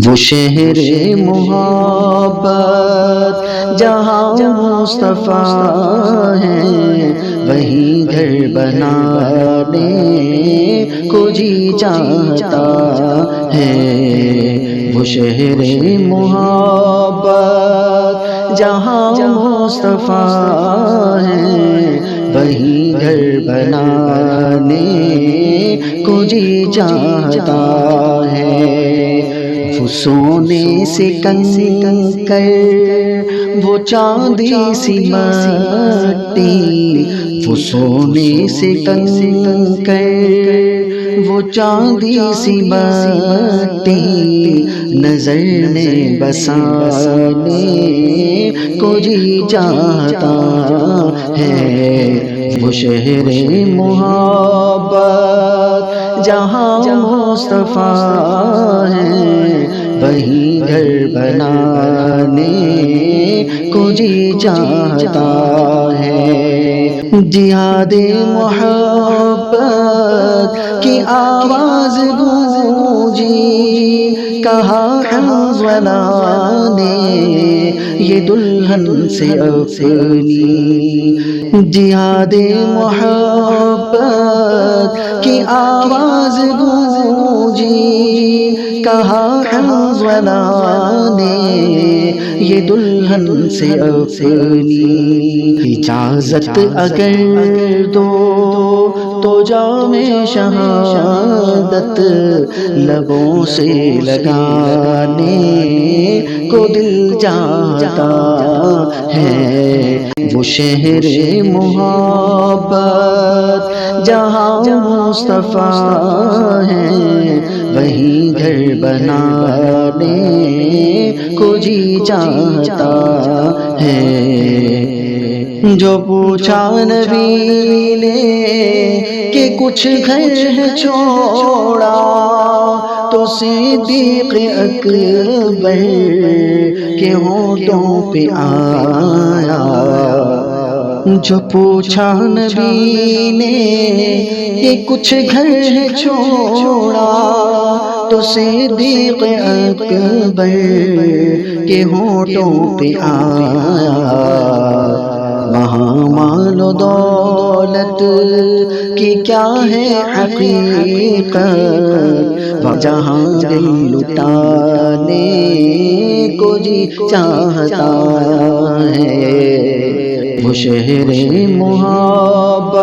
وہ شہر محبت جہاں مصطفیٰ ہے، وہی گھر بنانے کو جی چاہتا ہے۔ وہ شہر محبت جہاں مصطفیٰ ہے، وہی گھر بنانے کو جی چاہتا ہے۔ وہ سونے سے کنکر، وہ چاندی سی مٹی، وہ سونے سے کنکر، وہ چاندی سی مٹی، نظر میں بسانے کو جی چاہتا ہے۔ وہ شہر محبت جہاں مصطفیٰ ہے، وہی گھر بنانے کو جی چاہتا ہے۔ جہاد محبت کی آواز گونجی، کہا حنظلہ نے یہ دلہن سے اپنی۔ جہاد محبت کی آواز گونجی، کہا حنظلہ نے یہ دلہن سے اپنی۔ اجازت اگر دو تو جام شہادت لبوں سے لگانے کو دل چاہتا ہے۔ وہ شہر محبت جہاں مصطفیٰ ہے، وہی گھر بنانے کو جی چاہتا ہے۔ جو پوچھا نبی نے کہ کچھ گھر چھوڑا، تو صدیق اکبر کے ہونٹوں پہ آیا۔ جو پوچھا نبی نے کہ کچھ گھر چھوڑا، تو صدیق اکبر کے ہونٹوں پہ آیا۔ وہاں مال و دولت کی کیا ہے حقیقت، جہاں دل لٹانے کو جی چاہتا ہے۔ وہ شہر محبت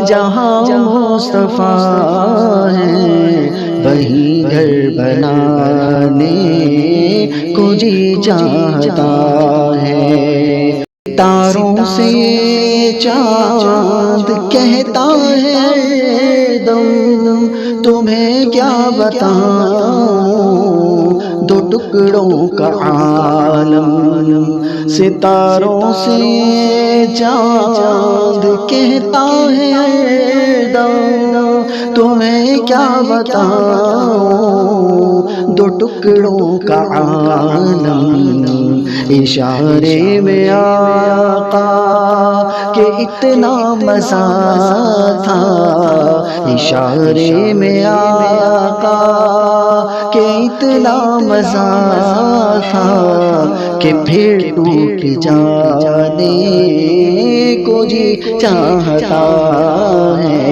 جہاں مصطفیٰ ہے، وہی گھر بنانے کو جی چاہتا ہے۔ تاروں سے چاند کہتا ہے دم، تمہیں کیا بتاؤں دو ٹکڑوں کا عالم۔ ستاروں سے چاند کہتا ہے دم، تمہیں کیا بتاؤں دو ٹکڑوں کا عالم۔ اشارے میں آقا کہ اتنا مزہ تھا، اشارے میں آقا کہ اتنا مزہ تھا، کہ پھر ٹوٹ جانے کو جی چاہتا ہے۔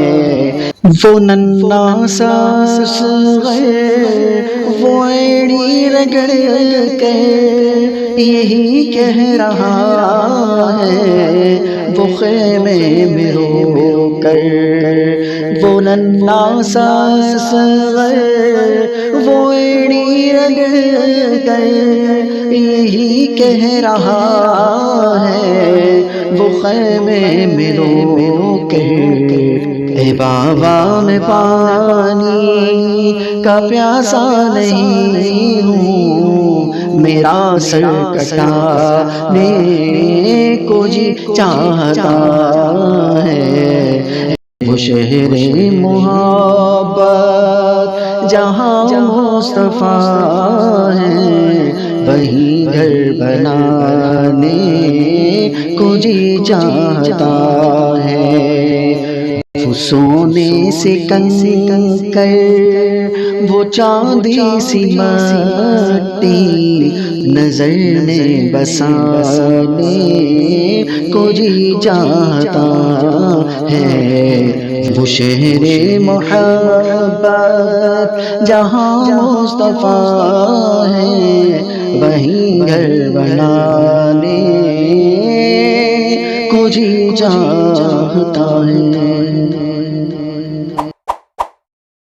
وہ ننھا سا اصغر وہ ایڑی رگڑ کر یہی کہہ رہا ہے، وہ خیمے میں رو کر۔ وہ ننھا سا اصغر وہ ایڑی رگڑ کر یہی کہہ رہا ہے، وہ خیمے میں رو کر۔ اے بابا میں پانی کا پیاسا نہیں ہوں، میرا سر کٹانے کو جی چاہتا ہے۔ وہ شہر محبت جہاں مصطفیٰ ہے، وہی گھر بنانے کو جی چاہتا ہے۔ سونے سے کنکر وہ چاندی سی مٹی نظر میں بسانے کو جی چاہتا ہے، وہ شہر محبت جہاں مصطفیٰ ہے وہیں گھر بنانے کو جی چاہتا ہے۔